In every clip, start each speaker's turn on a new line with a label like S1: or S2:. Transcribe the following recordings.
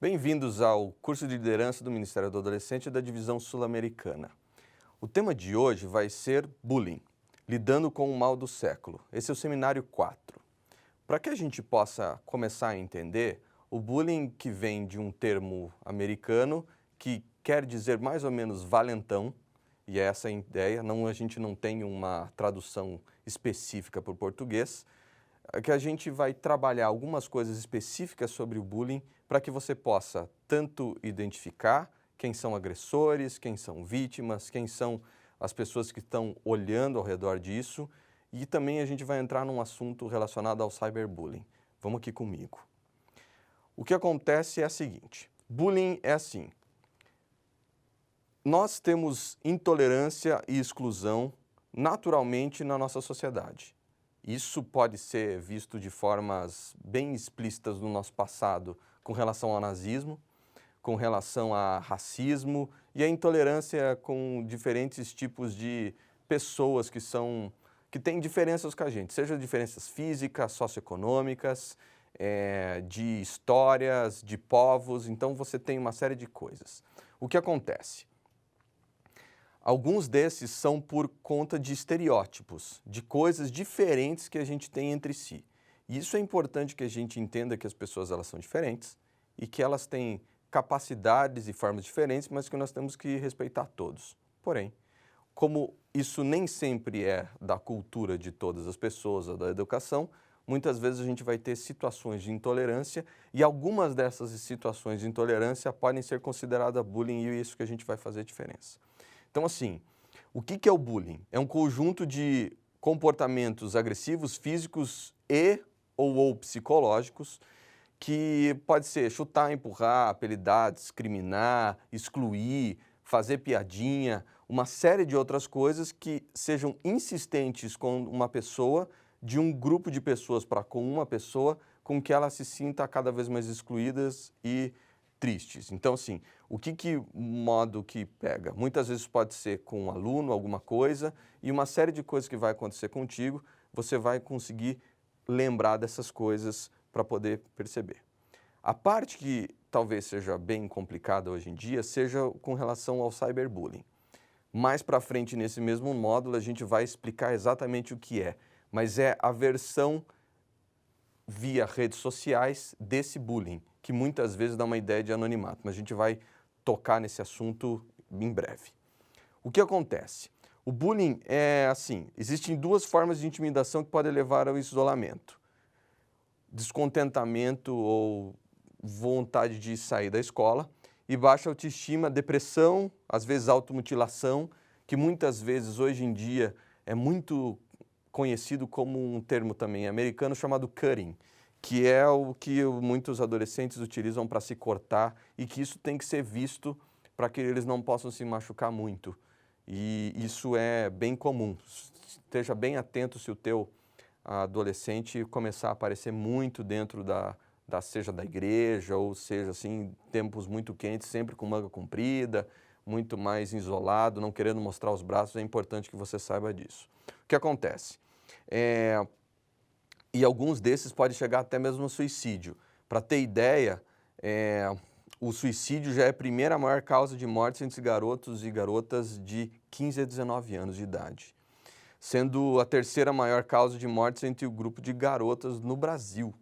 S1: Bem-vindos ao curso de liderança do Ministério do Adolescente da Divisão Sul-Americana. O tema de hoje vai ser bullying, lidando com o mal do século. Esse é o seminário 4. Para que a gente possa começar a entender, o bullying que vem de um termo americano que quer dizer mais ou menos valentão, e é essa a ideia, a gente não tem uma tradução específica para o português, que a gente vai trabalhar algumas coisas específicas sobre o bullying para que você possa tanto identificar quem são agressores, quem são vítimas, quem são as pessoas que estão olhando ao redor disso, e também a gente vai entrar num assunto relacionado ao cyberbullying. Vamos aqui comigo. O que acontece é o seguinte, bullying é assim, nós temos intolerância e exclusão naturalmente na nossa sociedade. Isso pode ser visto de formas bem explícitas no nosso passado com relação ao nazismo, com relação a racismo e a intolerância com diferentes tipos de pessoas que têm diferenças com a gente, seja diferenças físicas, socioeconômicas, de histórias, de povos, então você tem uma série de coisas. O que acontece? Alguns desses são por conta de estereótipos, de coisas diferentes que a gente tem entre si. E isso é importante que a gente entenda que as pessoas elas são diferentes e que elas têm capacidades e formas diferentes, mas que nós temos que respeitar todos. Porém, como isso nem sempre é da cultura de todas as pessoas ou da educação, muitas vezes a gente vai ter situações de intolerância e algumas dessas situações de intolerância podem ser consideradas bullying e é isso que a gente vai fazer diferença. Então, assim, o que é o bullying? É um conjunto de comportamentos agressivos, físicos ou psicológicos, que pode ser chutar, empurrar, apelidar, discriminar, excluir, fazer piadinha, uma série de outras coisas que sejam insistentes com uma pessoa, de um grupo de pessoas para com uma pessoa, com que ela se sinta cada vez mais excluídas e tristes. Então, assim, modo que pega? Muitas vezes pode ser com um aluno, alguma coisa, e uma série de coisas que vai acontecer contigo, você vai conseguir lembrar dessas coisas para poder perceber. A parte que talvez seja bem complicada hoje em dia, seja com relação ao cyberbullying. Mais para frente, nesse mesmo módulo, a gente vai explicar exatamente o que é, mas é a versão via redes sociais desse bullying, que muitas vezes dá uma ideia de anonimato, mas a gente vai tocar nesse assunto em breve. O que acontece? O bullying é assim, existem duas formas de intimidação que podem levar ao isolamento. Descontentamento ou vontade de sair da escola e baixa autoestima, depressão, às vezes automutilação, que muitas vezes hoje em dia é muito conhecido como um termo também americano chamado cutting, que é o que muitos adolescentes utilizam para se cortar e que isso tem que ser visto para que eles não possam se machucar muito. E isso é bem comum. Esteja bem atento se o teu adolescente começar a aparecer muito dentro seja da igreja ou seja assim, tempos muito quentes, sempre com manga comprida, muito mais isolado, não querendo mostrar os braços, é importante que você saiba disso. O que acontece? E alguns desses podem chegar até mesmo ao suicídio. Para ter ideia, o suicídio já é a primeira maior causa de morte entre garotos e garotas de 15 a 19 anos de idade, sendo a terceira maior causa de mortes entre o grupo de garotas no Brasil.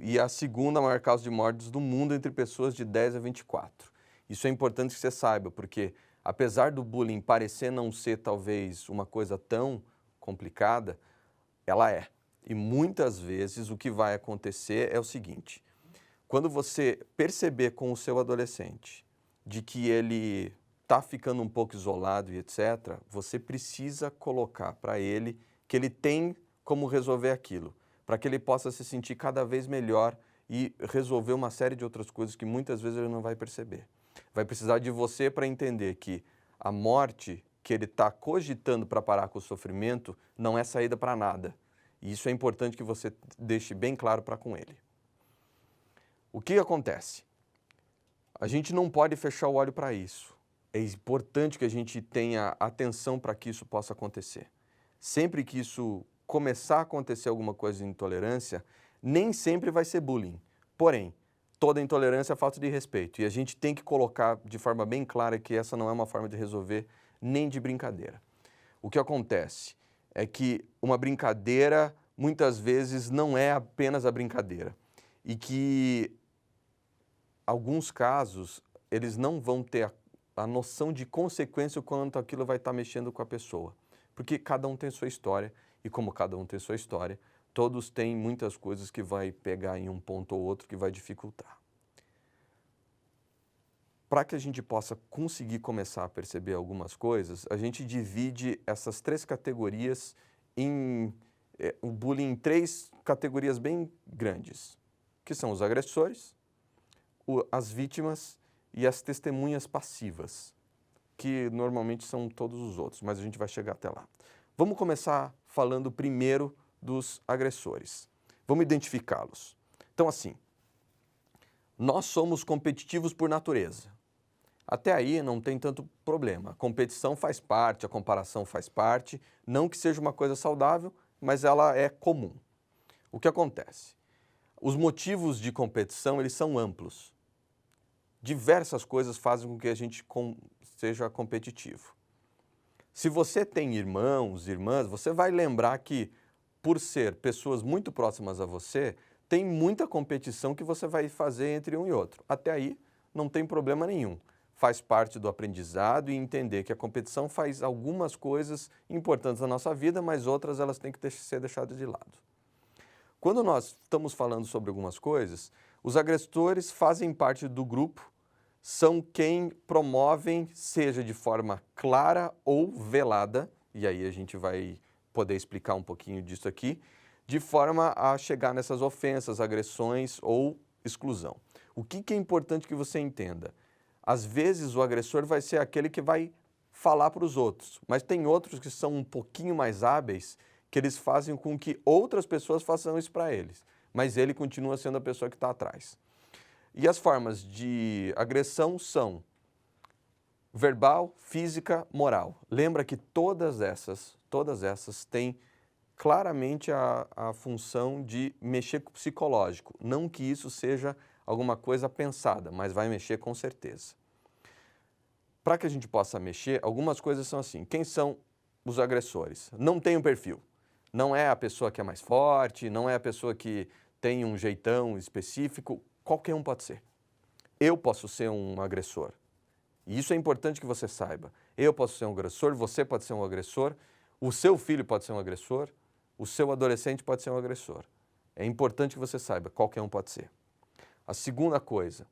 S1: E a segunda maior causa de mortes do mundo entre pessoas de 10 a 24. Isso é importante que você saiba, porque apesar do bullying parecer não ser talvez uma coisa tão complicada, ela é. E muitas vezes o que vai acontecer é o seguinte, quando você perceber com o seu adolescente de que ele está ficando um pouco isolado e etc., você precisa colocar para ele que ele tem como resolver aquilo, para que ele possa se sentir cada vez melhor e resolver uma série de outras coisas que muitas vezes ele não vai perceber. Vai precisar de você para entender que a morte que ele está cogitando para parar com o sofrimento não é saída para nada. E isso é importante que você deixe bem claro para com ele. O que acontece? A gente não pode fechar o olho para isso. É importante que a gente tenha atenção para que isso possa acontecer. Sempre que isso começar a acontecer alguma coisa de intolerância, nem sempre vai ser bullying. Porém, toda intolerância é falta de respeito. E a gente tem que colocar de forma bem clara que essa não é uma forma de resolver nem de brincadeira. O que acontece é que uma brincadeira muitas vezes não é apenas a brincadeira e que alguns casos eles não vão ter a noção de consequência o quanto aquilo vai estar mexendo com a pessoa, porque cada um tem sua história e como cada um tem sua história, todos têm muitas coisas que vai pegar em um ponto ou outro que vai dificultar. Para que a gente possa conseguir começar a perceber algumas coisas, a gente divide essas três categorias o bullying em três categorias bem grandes, que são os agressores, as vítimas e as testemunhas passivas, que normalmente são todos os outros, mas a gente vai chegar até lá. Vamos começar falando primeiro dos agressores. Vamos identificá-los. Então, assim, nós somos competitivos por natureza. Até aí não tem tanto problema. A competição faz parte, a comparação faz parte, não que seja uma coisa saudável, mas ela é comum. O que acontece? Os motivos de competição, eles são amplos. Diversas coisas fazem com que a gente seja competitivo. Se você tem irmãos, irmãs, você vai lembrar que, por ser pessoas muito próximas a você, tem muita competição que você vai fazer entre um e outro. Até aí não tem problema nenhum. Faz parte do aprendizado e entender que a competição faz algumas coisas importantes na nossa vida, mas outras elas têm que ser deixadas de lado. Quando nós estamos falando sobre algumas coisas, os agressores fazem parte do grupo, são quem promovem, seja de forma clara ou velada, e aí a gente vai poder explicar um pouquinho disso aqui, de forma a chegar nessas ofensas, agressões ou exclusão. O que é importante que você entenda? Às vezes o agressor vai ser aquele que vai falar para os outros, mas tem outros que são um pouquinho mais hábeis, que eles fazem com que outras pessoas façam isso para eles, mas ele continua sendo a pessoa que está atrás. E as formas de agressão são verbal, física, moral. Lembra que todas essas têm claramente a função de mexer com o psicológico. Não que isso seja alguma coisa pensada, mas vai mexer com certeza. Para que a gente possa mexer, algumas coisas são assim. Quem são os agressores? Não tem um perfil. Não é a pessoa que é mais forte, não é a pessoa que tem um jeitão específico. Qualquer um pode ser. Eu posso ser um agressor. E isso é importante que você saiba. Eu posso ser um agressor, você pode ser um agressor, o seu filho pode ser um agressor, o seu adolescente pode ser um agressor. É importante que você saiba, qualquer um pode ser. A segunda coisa,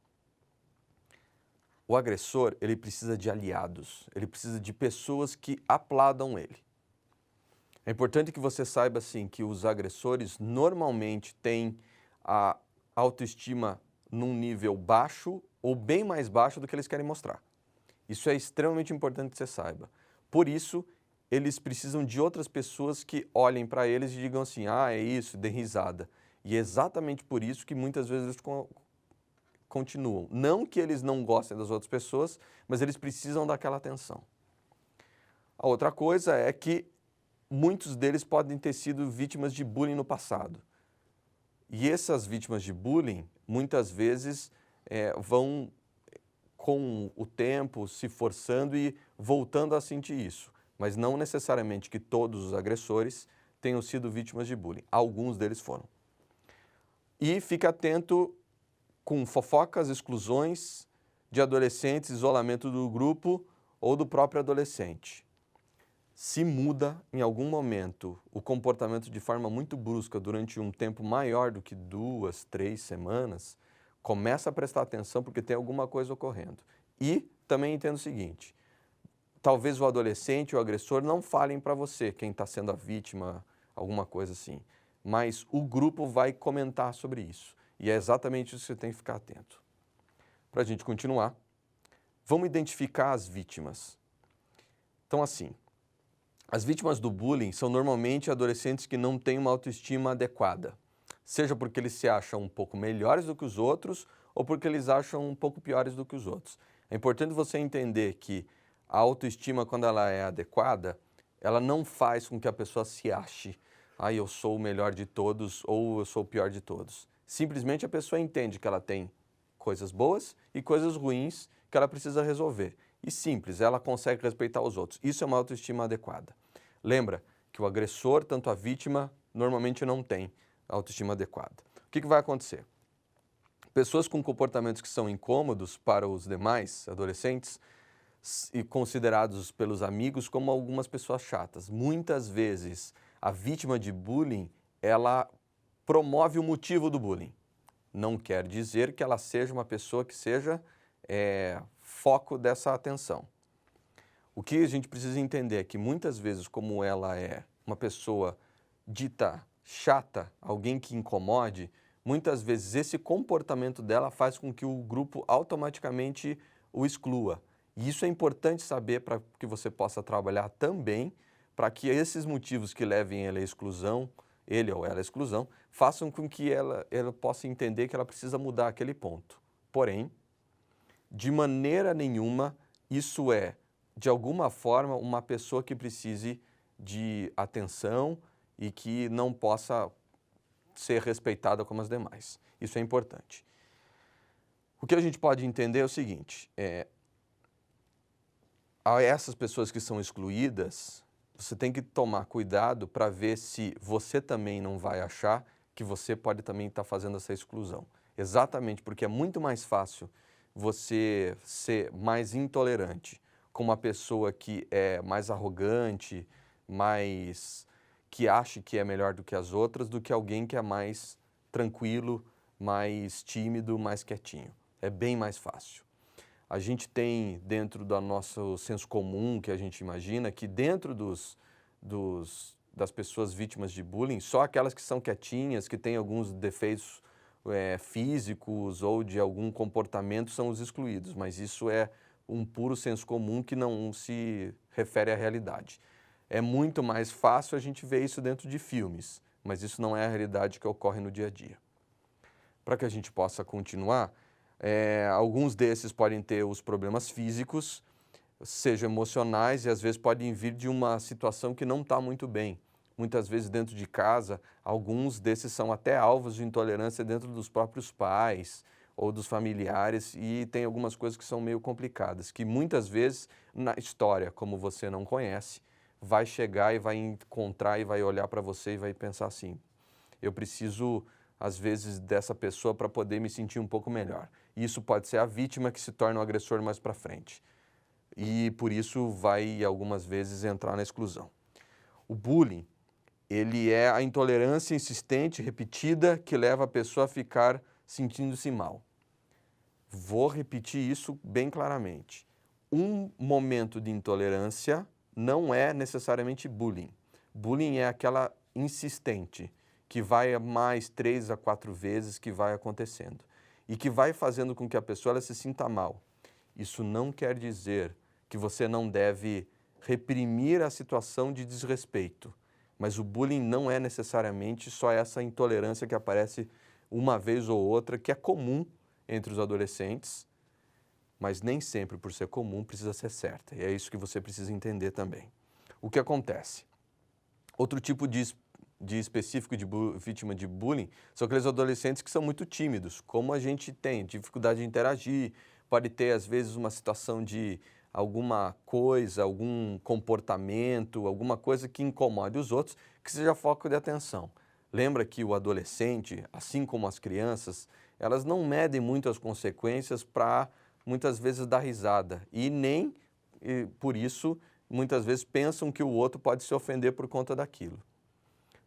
S1: o agressor, ele precisa de aliados, ele precisa de pessoas que aplaudam ele. É importante que você saiba, assim, que os agressores normalmente têm a autoestima num nível baixo ou bem mais baixo do que eles querem mostrar. Isso é extremamente importante que você saiba. Por isso, eles precisam de outras pessoas que olhem para eles e digam assim, ah, é isso, dê risada. E é exatamente por isso que muitas vezes eles continuam. Não que eles não gostem das outras pessoas, mas eles precisam daquela atenção. A outra coisa é que muitos deles podem ter sido vítimas de bullying no passado. E essas vítimas de bullying, muitas vezes, vão, com o tempo, se forçando e voltando a sentir isso. Mas não necessariamente que todos os agressores tenham sido vítimas de bullying. Alguns deles foram. E fique atento com fofocas, exclusões de adolescentes, isolamento do grupo ou do próprio adolescente. Se muda em algum momento o comportamento de forma muito brusca durante um tempo maior do que 2, 3 semanas, começa a prestar atenção porque tem alguma coisa ocorrendo. E também entenda o seguinte, talvez o adolescente ou o agressor não falem para você, quem está sendo a vítima, alguma coisa assim, mas o grupo vai comentar sobre isso. E é exatamente isso que você tem que ficar atento. Para a gente continuar, vamos identificar as vítimas. Então, assim, as vítimas do bullying são normalmente adolescentes que não têm uma autoestima adequada, seja porque eles se acham um pouco melhores do que os outros ou porque eles acham um pouco piores do que os outros. É importante você entender que a autoestima, quando ela é adequada, ela não faz com que a pessoa se ache, ah, eu sou o melhor de todos ou eu sou o pior de todos. Simplesmente a pessoa entende que ela tem coisas boas e coisas ruins que ela precisa resolver. E simples, ela consegue respeitar os outros. Isso é uma autoestima adequada. Lembra que o agressor, tanto a vítima, normalmente não tem autoestima adequada. O que vai acontecer? Pessoas com comportamentos que são incômodos para os demais adolescentes e considerados pelos amigos como algumas pessoas chatas. Muitas vezes, a vítima de bullying, ela promove o motivo do bullying. Não quer dizer que ela seja uma pessoa que seja foco dessa atenção. O que a gente precisa entender é que muitas vezes, como ela é uma pessoa dita chata, alguém que incomode, muitas vezes esse comportamento dela faz com que o grupo automaticamente o exclua. E isso é importante saber para que você possa trabalhar também para que esses motivos que levem ele à exclusão, ele ou ela à exclusão, façam com que ela possa entender que ela precisa mudar aquele ponto. Porém, de maneira nenhuma, isso é, de alguma forma, uma pessoa que precise de atenção e que não possa ser respeitada como as demais. Isso é importante. O que a gente pode entender é o seguinte, a essas pessoas que são excluídas, você tem que tomar cuidado para ver se você também não vai achar que você pode também estar fazendo essa exclusão. Exatamente porque é muito mais fácil você ser mais intolerante com uma pessoa que é mais arrogante, que acha que é melhor do que as outras, do que alguém que é mais tranquilo, mais tímido, mais quietinho. É bem mais fácil. A gente tem dentro do nosso senso comum, que a gente imagina, que dentro das pessoas vítimas de bullying, só aquelas que são quietinhas, que têm alguns defeitos físicos ou de algum comportamento são os excluídos, mas isso é um puro senso comum que não se refere à realidade. É muito mais fácil a gente ver isso dentro de filmes, mas isso não é a realidade que ocorre no dia a dia. Para que a gente possa continuar, alguns desses podem ter os problemas físicos, sejam emocionais, e às vezes podem vir de uma situação que não está muito bem. Muitas vezes dentro de casa, alguns desses são até alvos de intolerância dentro dos próprios pais ou dos familiares, e tem algumas coisas que são meio complicadas, que muitas vezes na história, como você não conhece, vai chegar e vai encontrar e vai olhar para você e vai pensar assim, eu preciso às vezes dessa pessoa para poder me sentir um pouco melhor. Isso pode ser a vítima que se torna o agressor mais para frente. E por isso vai algumas vezes entrar na exclusão. O bullying, ele é a intolerância insistente, repetida, que leva a pessoa a ficar sentindo-se mal. Vou repetir isso bem claramente. Um momento de intolerância não é necessariamente bullying. Bullying é aquela insistente, que vai mais 3 a 4 vezes que vai acontecendo e que vai fazendo com que a pessoa ela se sinta mal. Isso não quer dizer que você não deve reprimir a situação de desrespeito, mas o bullying não é necessariamente só essa intolerância que aparece uma vez ou outra, que é comum entre os adolescentes, mas nem sempre, por ser comum, precisa ser certa. E é isso que você precisa entender também. O que acontece? Outro tipo de específico de vítima de bullying são aqueles adolescentes que são muito tímidos, como a gente tem, dificuldade de interagir, pode ter às vezes uma situação de alguma coisa, algum comportamento, alguma coisa que incomode os outros, que seja foco de atenção. Lembra que o adolescente, assim como as crianças, elas não medem muito as consequências para muitas vezes dar risada e nem, por isso, muitas vezes pensam que o outro pode se ofender por conta daquilo.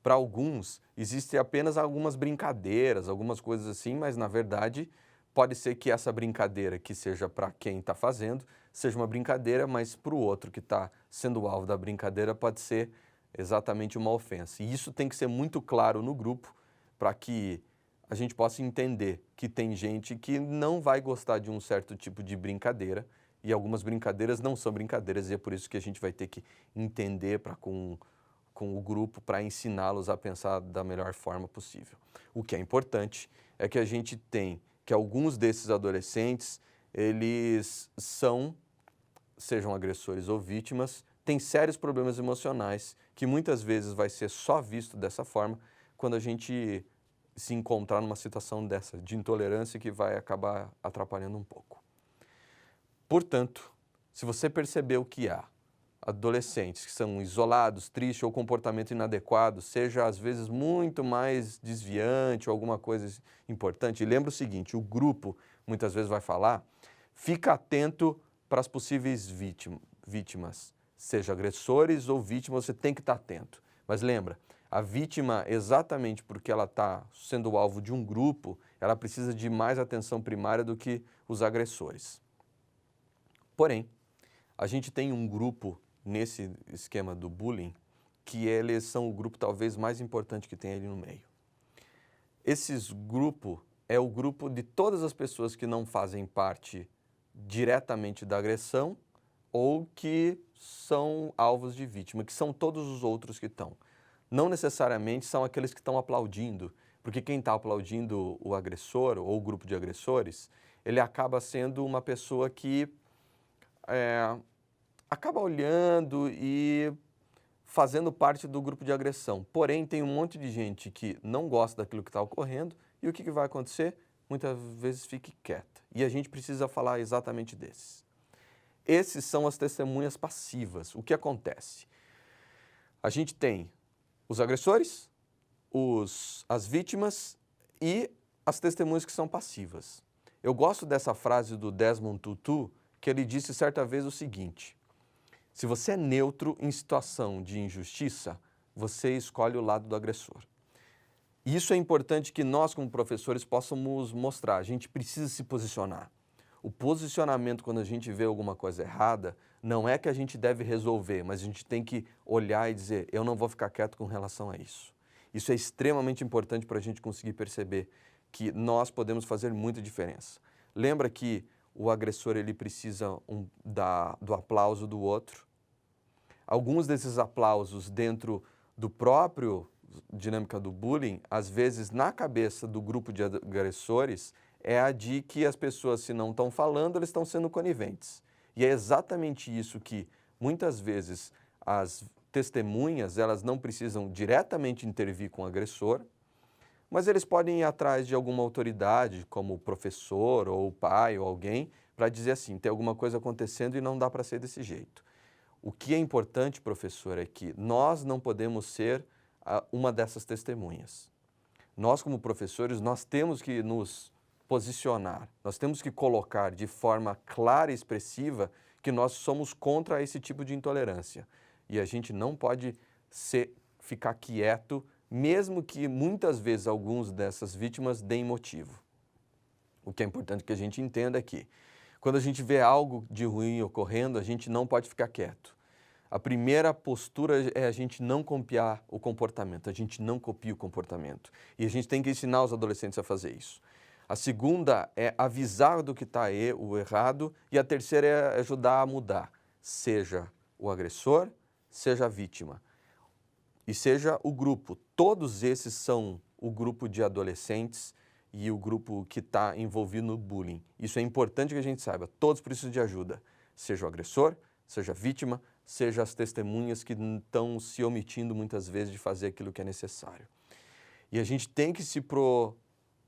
S1: Para alguns, existem apenas algumas brincadeiras, algumas coisas assim, mas na verdade pode ser que essa brincadeira que seja para quem está fazendo, seja uma brincadeira, mas para o outro que está sendo o alvo da brincadeira pode ser exatamente uma ofensa. E isso tem que ser muito claro no grupo para que a gente possa entender que tem gente que não vai gostar de um certo tipo de brincadeira e algumas brincadeiras não são brincadeiras e é por isso que a gente vai ter que entender com o grupo para ensiná-los a pensar da melhor forma possível. O que é importante é que a gente tem que alguns desses adolescentes, eles sejam agressores ou vítimas, têm sérios problemas emocionais, que muitas vezes vai ser só visto dessa forma quando a gente se encontrar numa situação dessa, de intolerância, que vai acabar atrapalhando um pouco. Portanto, se você percebeu que há adolescentes que são isolados, tristes ou comportamento inadequado, seja às vezes muito mais desviante ou alguma coisa importante, e lembra o seguinte, o grupo muitas vezes vai falar, fica atento para as possíveis vítimas, seja agressores ou vítimas, você tem que estar atento. Mas lembra, a vítima, exatamente porque ela está sendo alvo de um grupo, ela precisa de mais atenção primária do que os agressores. Porém, a gente tem um grupo nesse esquema do bullying que eles são o grupo talvez mais importante que tem ali no meio. Esse grupo é o grupo de todas as pessoas que não fazem parte diretamente da agressão ou que são alvos de vítima, que são todos os outros que estão. Não necessariamente são aqueles que estão aplaudindo, porque quem está aplaudindo o agressor ou o grupo de agressores, ele acaba sendo uma pessoa que acaba olhando e fazendo parte do grupo de agressão. Porém, tem um monte de gente que não gosta daquilo que está ocorrendo e o que vai acontecer? Muitas vezes fique quieta. E a gente precisa falar exatamente desses. Esses são as testemunhas passivas. O que acontece? A gente tem os agressores, as vítimas e as testemunhas que são passivas. Eu gosto dessa frase do Desmond Tutu, que ele disse certa vez o seguinte: se você é neutro em situação de injustiça, você escolhe o lado do agressor. Isso é importante que nós, como professores, possamos mostrar. A gente precisa se posicionar. O posicionamento, quando a gente vê alguma coisa errada, não é que a gente deve resolver, mas a gente tem que olhar e dizer, eu não vou ficar quieto com relação a isso. Isso é extremamente importante para a gente conseguir perceber que nós podemos fazer muita diferença. Lembra que o agressor ele precisa do aplauso do outro. Alguns desses aplausos dentro do próprio dinâmica do bullying, às vezes na cabeça do grupo de agressores, é a de que as pessoas, se não estão falando, eles estão sendo coniventes. E é exatamente isso que, muitas vezes, as testemunhas, elas não precisam diretamente intervir com o agressor, mas eles podem ir atrás de alguma autoridade, como o professor ou o pai ou alguém, para dizer assim, tem alguma coisa acontecendo e não dá para ser desse jeito. O que é importante, professor, é que nós não podemos ser uma dessas testemunhas. Nós, como professores, nós temos que nos posicionar, nós temos que colocar de forma clara e expressiva que nós somos contra esse tipo de intolerância. E a gente não pode ficar quieto, mesmo que muitas vezes alguns dessas vítimas deem motivo. O que é importante que a gente entenda é que, quando a gente vê algo de ruim ocorrendo, a gente não pode ficar quieto. A primeira postura é a gente não copiar o comportamento, a gente não copia o comportamento. E a gente tem que ensinar os adolescentes a fazer isso. A segunda é avisar do que está o errado e a terceira é ajudar a mudar, seja o agressor, seja a vítima e seja o grupo. Todos esses são o grupo de adolescentes e o grupo que está envolvido no bullying. Isso é importante que a gente saiba, todos precisam de ajuda, seja o agressor, seja a vítima, seja as testemunhas que estão se omitindo muitas vezes de fazer aquilo que é necessário. E a gente tem que se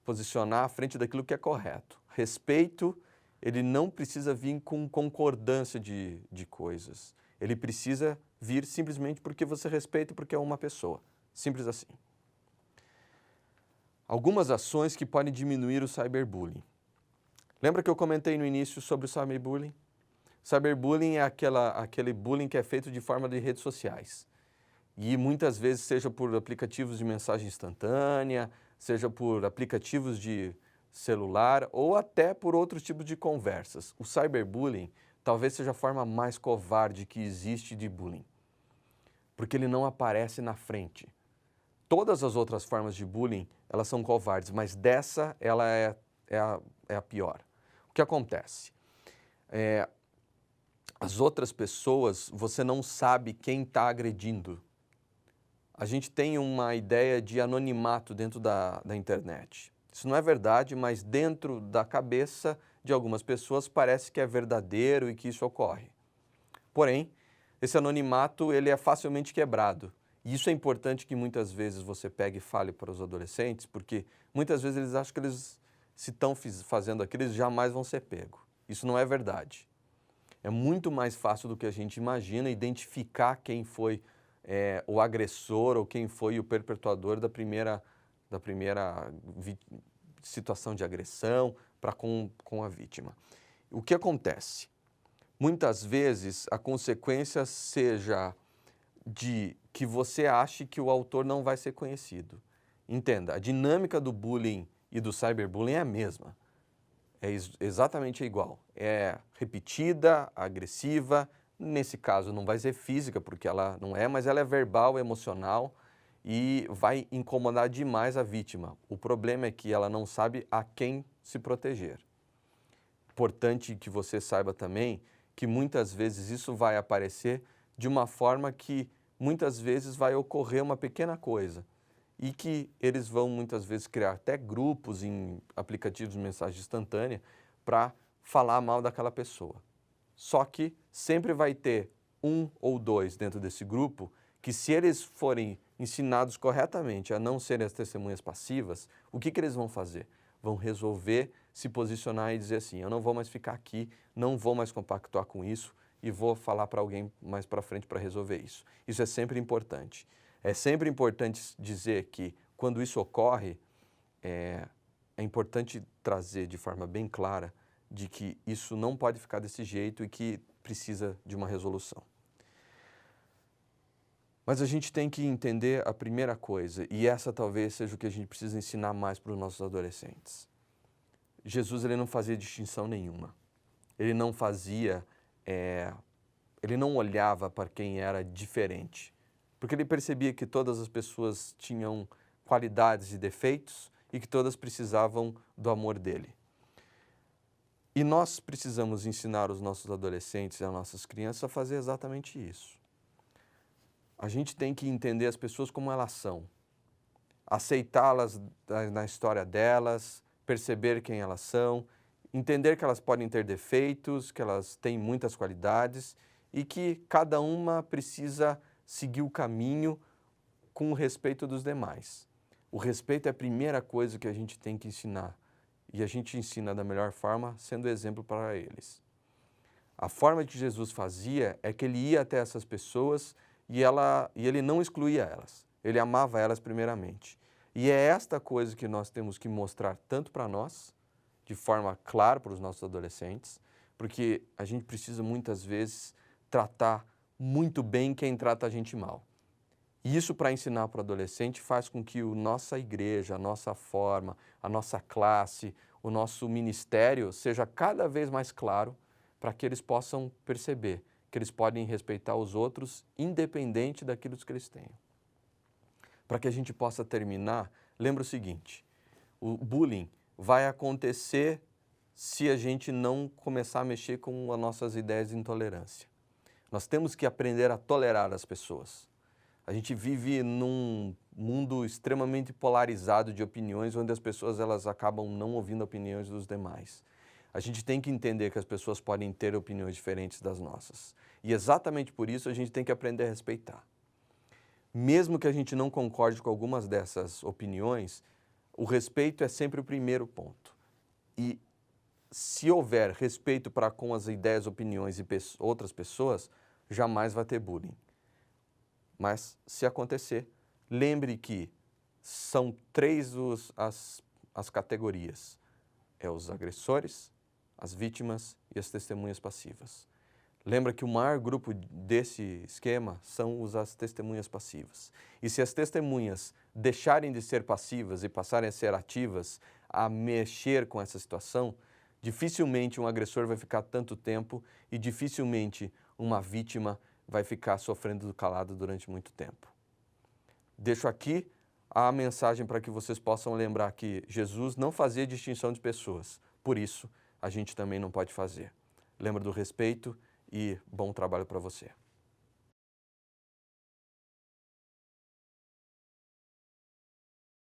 S1: posicionar à frente daquilo que é correto. Respeito, ele não precisa vir com concordância de coisas. Ele precisa vir simplesmente porque você respeita, porque é uma pessoa. Simples assim. Algumas ações que podem diminuir o cyberbullying. Lembra que eu comentei no início sobre o cyberbullying? Cyberbullying é aquele bullying que é feito de forma de redes sociais. E muitas vezes seja por aplicativos de mensagem instantânea, seja por aplicativos de celular ou até por outros tipos de conversas. O cyberbullying talvez seja a forma mais covarde que existe de bullying, porque ele não aparece na frente. Todas as outras formas de bullying, elas são covardes, mas dessa, ela é a pior. O que acontece? As outras pessoas, você não sabe quem está agredindo. A gente tem uma ideia de anonimato dentro da internet. Isso não é verdade, mas dentro da cabeça de algumas pessoas parece que é verdadeiro e que isso ocorre. Porém, esse anonimato ele é facilmente quebrado. E isso é importante que muitas vezes você pegue e fale para os adolescentes, porque muitas vezes eles acham que eles, se estão fazendo aquilo, eles jamais vão ser pegos. Isso não é verdade. É muito mais fácil do que a gente imagina identificar quem foi o agressor ou quem foi o perpetuador da primeira situação de agressão para com a vítima. O que acontece? Muitas vezes a consequência seja de que você ache que o autor não vai ser conhecido. Entenda, a dinâmica do bullying e do cyberbullying é a mesma. É exatamente igual. É repetida, agressiva, nesse caso não vai ser física, porque ela não é, mas ela é verbal, emocional e vai incomodar demais a vítima. O problema é que ela não sabe a quem se proteger. Importante que você saiba também que muitas vezes isso vai aparecer de uma forma que muitas vezes vai ocorrer uma pequena coisa e que eles vão muitas vezes criar até grupos em aplicativos de mensagem instantânea para falar mal daquela pessoa. Só que sempre vai ter um ou dois dentro desse grupo que, se eles forem ensinados corretamente a não serem as testemunhas passivas, o que eles vão fazer? Vão resolver se posicionar e dizer assim, eu não vou mais ficar aqui, não vou mais compactuar com isso e vou falar para alguém mais para frente para resolver isso. Isso é sempre importante. É sempre importante dizer que, quando isso ocorre, é importante trazer de forma bem clara de que isso não pode ficar desse jeito e que precisa de uma resolução. Mas a gente tem que entender a primeira coisa, e essa talvez seja o que a gente precisa ensinar mais para os nossos adolescentes. Jesus, ele não fazia distinção nenhuma. Ele não fazia, ele não olhava para quem era diferente, porque ele percebia que todas as pessoas tinham qualidades e defeitos e que todas precisavam do amor dele. E nós precisamos ensinar os nossos adolescentes e as nossas crianças a fazer exatamente isso. A gente tem que entender as pessoas como elas são, aceitá-las na história delas, perceber quem elas são, entender que elas podem ter defeitos, que elas têm muitas qualidades e que cada uma precisa seguir o caminho com o respeito dos demais. O respeito é a primeira coisa que a gente tem que ensinar. E a gente ensina da melhor forma, sendo exemplo para eles. A forma que Jesus fazia é que ele ia até essas pessoas e ele não excluía elas. Ele amava elas primeiramente. E é esta coisa que nós temos que mostrar tanto para nós, de forma clara para os nossos adolescentes, porque a gente precisa muitas vezes tratar muito bem quem trata a gente mal. E isso, para ensinar para o adolescente, faz com que a nossa igreja, a nossa forma, a nossa classe, o nosso ministério seja cada vez mais claro para que eles possam perceber que eles podem respeitar os outros independente daquilo que eles tenham. Para que a gente possa terminar, lembra o seguinte, o bullying vai acontecer se a gente não começar a mexer com as nossas ideias de intolerância. Nós temos que aprender a tolerar as pessoas. A gente vive num mundo extremamente polarizado de opiniões, onde as pessoas elas acabam não ouvindo opiniões dos demais. A gente tem que entender que as pessoas podem ter opiniões diferentes das nossas. E exatamente por isso a gente tem que aprender a respeitar. Mesmo que a gente não concorde com algumas dessas opiniões, o respeito é sempre o primeiro ponto. E se houver respeito para com as ideias, opiniões e outras pessoas, jamais vai ter bullying. Mas, se acontecer, lembre que são três as categorias. É os agressores, as vítimas e as testemunhas passivas. Lembra que o maior grupo desse esquema são as testemunhas passivas. E se as testemunhas deixarem de ser passivas e passarem a ser ativas, a mexer com essa situação, dificilmente um agressor vai ficar tanto tempo e dificilmente uma vítima vai ficar sofrendo calado durante muito tempo. Deixo aqui a mensagem para que vocês possam lembrar que Jesus não fazia distinção de pessoas, por isso a gente também não pode fazer. Lembra do respeito e bom trabalho para você.